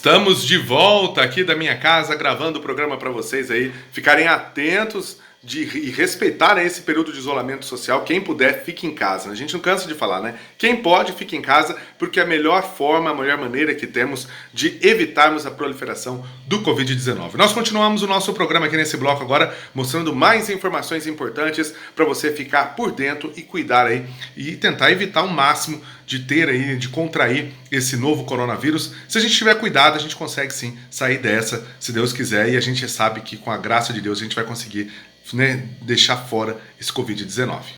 Estamos de volta aqui da minha casa, gravando o programa para vocês aí ficarem atentos e respeitarem esse período de isolamento social. Quem puder, fique em casa. A gente não cansa de falar, né? Quem pode, fique em casa, porque é a melhor forma, a melhor maneira que temos de evitarmos a proliferação do Covid-19. Nós continuamos o nosso programa aqui nesse bloco agora, mostrando mais informações importantes para você ficar por dentro e cuidar aí e tentar evitar o máximo de contrair esse novo coronavírus. Se a gente tiver cuidado, a gente consegue sim sair dessa, se Deus quiser, e a gente sabe que com a graça de Deus a gente vai conseguir, né, deixar fora esse Covid-19.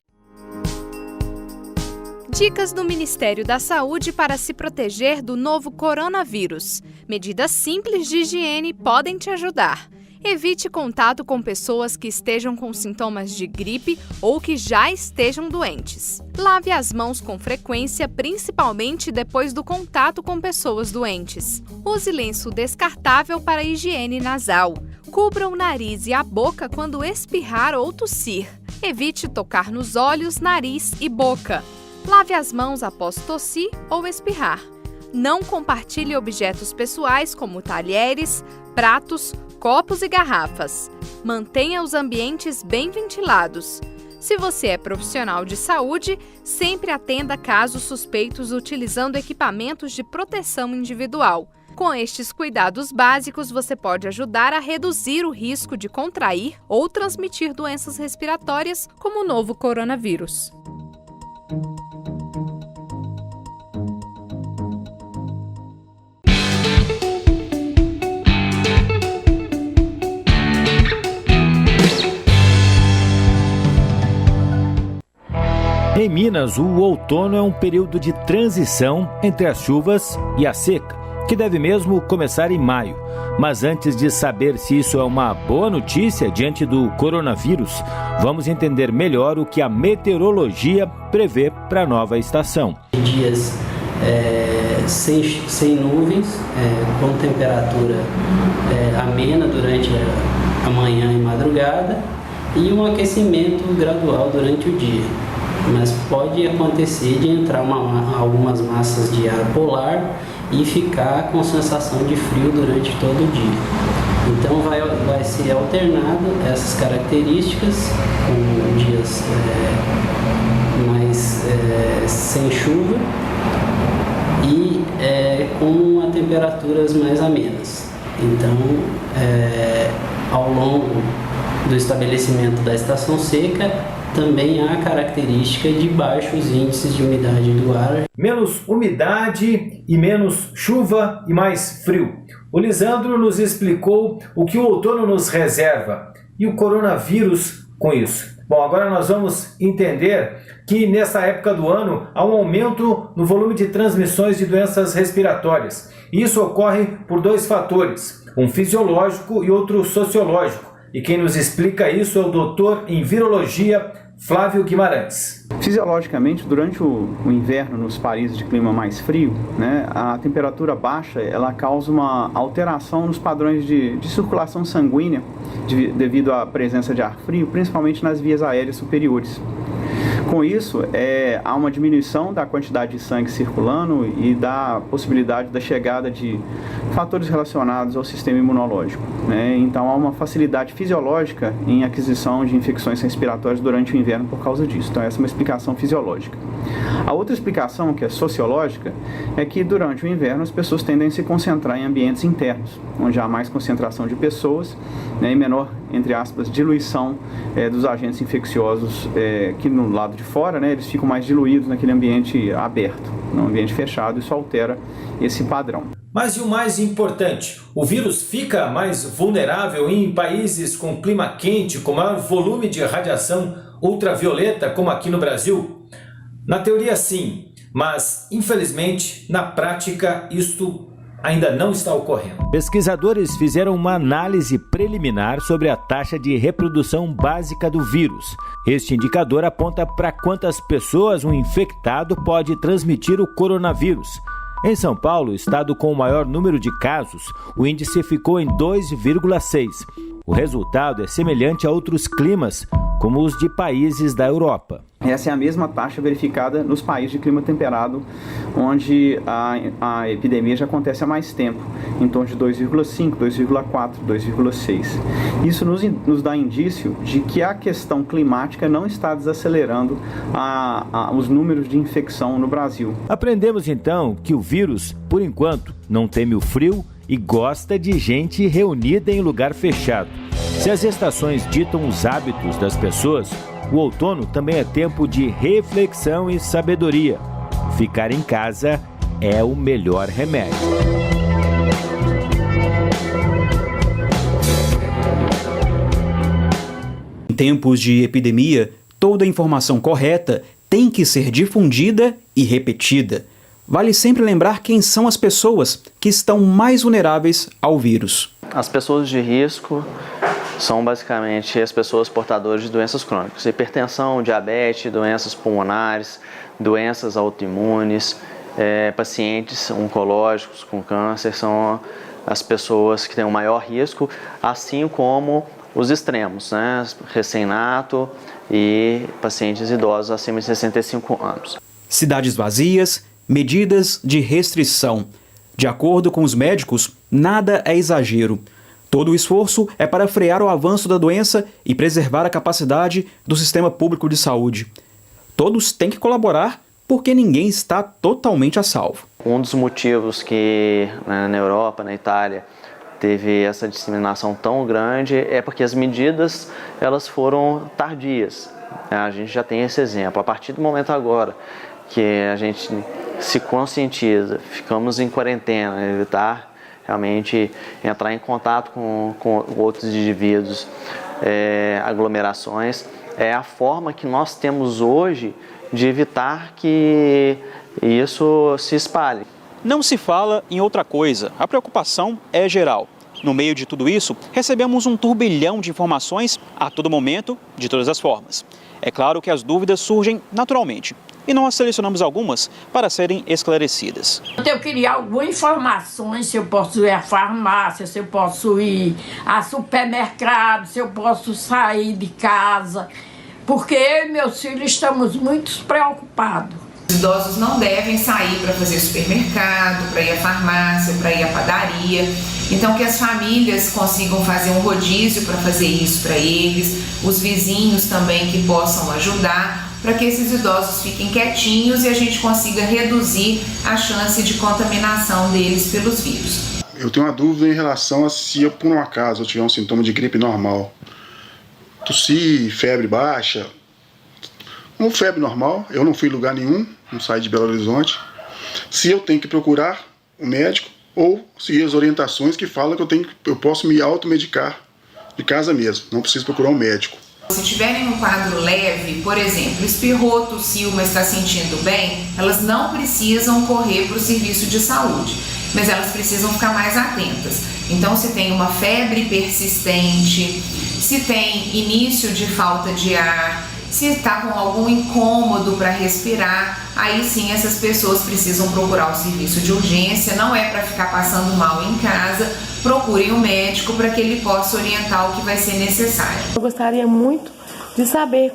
Dicas do Ministério da Saúde para se proteger do novo coronavírus. Medidas simples de higiene podem te ajudar. Evite contato com pessoas que estejam com sintomas de gripe ou que já estejam doentes. Lave as mãos com frequência, principalmente depois do contato com pessoas doentes. Use lenço descartável para higiene nasal. Cubra o nariz e a boca quando espirrar ou tossir. Evite tocar nos olhos, nariz e boca. Lave as mãos após tossir ou espirrar. Não compartilhe objetos pessoais como talheres, pratos, copos e garrafas. Mantenha os ambientes bem ventilados. Se você é profissional de saúde, sempre atenda casos suspeitos utilizando equipamentos de proteção individual. Com estes cuidados básicos, você pode ajudar a reduzir o risco de contrair ou transmitir doenças respiratórias como o novo coronavírus. Em Minas, o outono é um período de transição entre as chuvas e a seca, que deve mesmo começar em maio. Mas antes de saber se isso é uma boa notícia diante do coronavírus, vamos entender melhor o que a meteorologia prevê para a nova estação. Dias sem nuvens, com temperatura amena durante a manhã e madrugada e um aquecimento gradual durante o dia. Mas pode acontecer de entrar algumas massas de ar polar e ficar com sensação de frio durante todo o dia. Então vai ser alternado essas características, com dias mais sem chuva e com temperaturas mais amenas. Então, ao longo do estabelecimento da estação seca, também há a característica de baixos índices de umidade do ar. Menos umidade e menos chuva e mais frio. O Lisandro nos explicou o que o outono nos reserva e o coronavírus com isso. Bom, agora nós vamos entender que nessa época do ano há um aumento no volume de transmissões de doenças respiratórias. Isso ocorre por dois fatores, um fisiológico e outro sociológico. E quem nos explica isso é o doutor em virologia, Flávio Guimarães. Fisiologicamente, durante o inverno nos países de clima mais frio, né, a temperatura baixa ela causa uma alteração nos padrões de circulação sanguínea devido à presença de ar frio, principalmente nas vias aéreas superiores. Com isso, há uma diminuição da quantidade de sangue circulando e da possibilidade da chegada de fatores relacionados ao sistema imunológico, né? Então, há uma facilidade fisiológica em aquisição de infecções respiratórias durante o inverno por causa disso. Então, essa é uma explicação fisiológica. A outra explicação, que é sociológica, é que durante o inverno as pessoas tendem a se concentrar em ambientes internos, onde há mais concentração de pessoas, né, e menor, entre aspas, diluição dos agentes infecciosos que no lado de fora, né, eles ficam mais diluídos naquele ambiente aberto, no ambiente fechado. Isso altera esse padrão. Mas e o mais importante, o vírus fica mais vulnerável em países com clima quente, com maior volume de radiação ultravioleta, como aqui no Brasil? Na teoria sim, mas infelizmente na prática isto ainda não está ocorrendo. Pesquisadores fizeram uma análise preliminar sobre a taxa de reprodução básica do vírus. Este indicador aponta para quantas pessoas um infectado pode transmitir o coronavírus. Em São Paulo, estado com o maior número de casos, o índice ficou em 2,6. O resultado é semelhante a outros climas, como os de países da Europa. Essa é a mesma taxa verificada nos países de clima temperado, onde a epidemia já acontece há mais tempo, em torno de 2,5, 2,4, 2,6. Isso nos dá indício de que a questão climática não está desacelerando os números de infecção no Brasil. Aprendemos então que o vírus, por enquanto, não teme o frio e gosta de gente reunida em lugar fechado. Se as estações ditam os hábitos das pessoas, o outono também é tempo de reflexão e sabedoria. Ficar em casa é o melhor remédio. Em tempos de epidemia, toda a informação correta tem que ser difundida e repetida. Vale sempre lembrar quem são as pessoas que estão mais vulneráveis ao vírus. As pessoas de risco são basicamente as pessoas portadoras de doenças crônicas, hipertensão, diabetes, doenças pulmonares, doenças autoimunes, pacientes oncológicos com câncer são as pessoas que têm o maior risco, assim como os extremos, né? Recém-nato e pacientes idosos acima de 65 anos. Cidades vazias, medidas de restrição. De acordo com os médicos, nada é exagero. Todo o esforço é para frear o avanço da doença e preservar a capacidade do sistema público de saúde. Todos têm que colaborar porque ninguém está totalmente a salvo. Um dos motivos que na Europa, na Itália, teve essa disseminação tão grande é porque as medidas elas foram tardias. A gente já tem esse exemplo. A partir do momento agora que a gente se conscientiza, ficamos em quarentena, evitar realmente entrar em contato com outros indivíduos, aglomerações, é a forma que nós temos hoje de evitar que isso se espalhe. Não se fala em outra coisa, a preocupação é geral. No meio de tudo isso, recebemos um turbilhão de informações a todo momento, de todas as formas. É claro que as dúvidas surgem naturalmente, e nós selecionamos algumas para serem esclarecidas. Eu queria algumas informações, se eu posso ir à farmácia, se eu posso ir a supermercado, se eu posso sair de casa, porque eu e meus filhos estamos muito preocupados. Os idosos não devem sair para fazer supermercado, para ir à farmácia, para ir à padaria. Então que as famílias consigam fazer um rodízio para fazer isso para eles, os vizinhos também que possam ajudar, para que esses idosos fiquem quietinhos e a gente consiga reduzir a chance de contaminação deles pelos vírus. Eu tenho uma dúvida em relação a se eu, por um acaso, eu tiver um sintoma de gripe normal, tossir, febre baixa, uma febre normal, eu não fui em lugar nenhum, não saí de Belo Horizonte, se eu tenho que procurar um médico ou seguir as orientações que falam que eu posso me automedicar de casa mesmo, não preciso procurar um médico. Se tiverem um quadro leve, por exemplo, espirrou, tossiu, mas está sentindo bem, elas não precisam correr para o serviço de saúde, mas elas precisam ficar mais atentas. Então, se tem uma febre persistente, se tem início de falta de ar, se está com algum incômodo para respirar, aí sim essas pessoas precisam procurar o serviço de urgência, não é para ficar passando mal em casa, procurem um médico para que ele possa orientar o que vai ser necessário. Eu gostaria muito de saber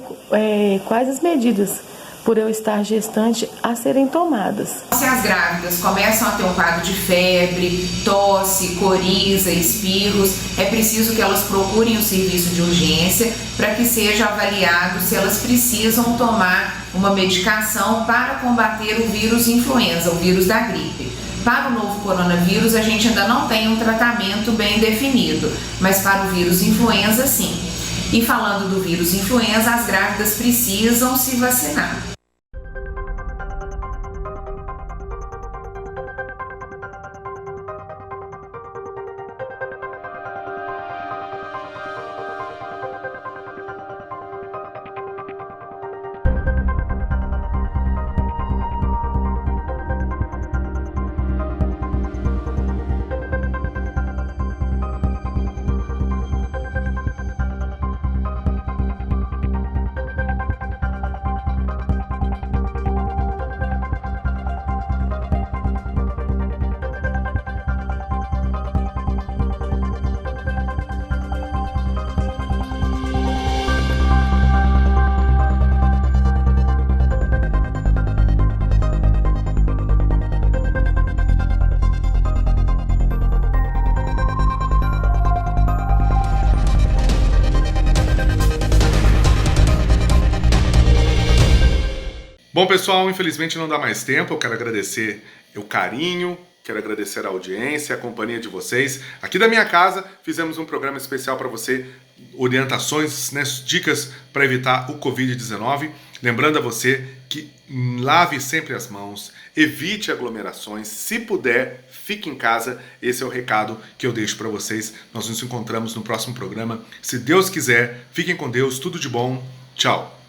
quais as medidas, por eu estar gestante, a serem tomadas. Se as grávidas começam a ter um quadro de febre, tosse, coriza, espirros, é preciso que elas procurem o serviço de urgência para que seja avaliado se elas precisam tomar uma medicação para combater o vírus influenza, o vírus da gripe. Para o novo coronavírus, a gente ainda não tem um tratamento bem definido, mas para o vírus influenza, sim. E falando do vírus influenza, as grávidas precisam se vacinar. Bom, pessoal, infelizmente não dá mais tempo. Eu quero agradecer o carinho, quero agradecer a audiência, a companhia de vocês. Aqui da minha casa, fizemos um programa especial para você, orientações, né, dicas para evitar o Covid-19. Lembrando a você que lave sempre as mãos, evite aglomerações, se puder, fique em casa. Esse é o recado que eu deixo para vocês. Nós nos encontramos no próximo programa. Se Deus quiser, fiquem com Deus, tudo de bom. Tchau.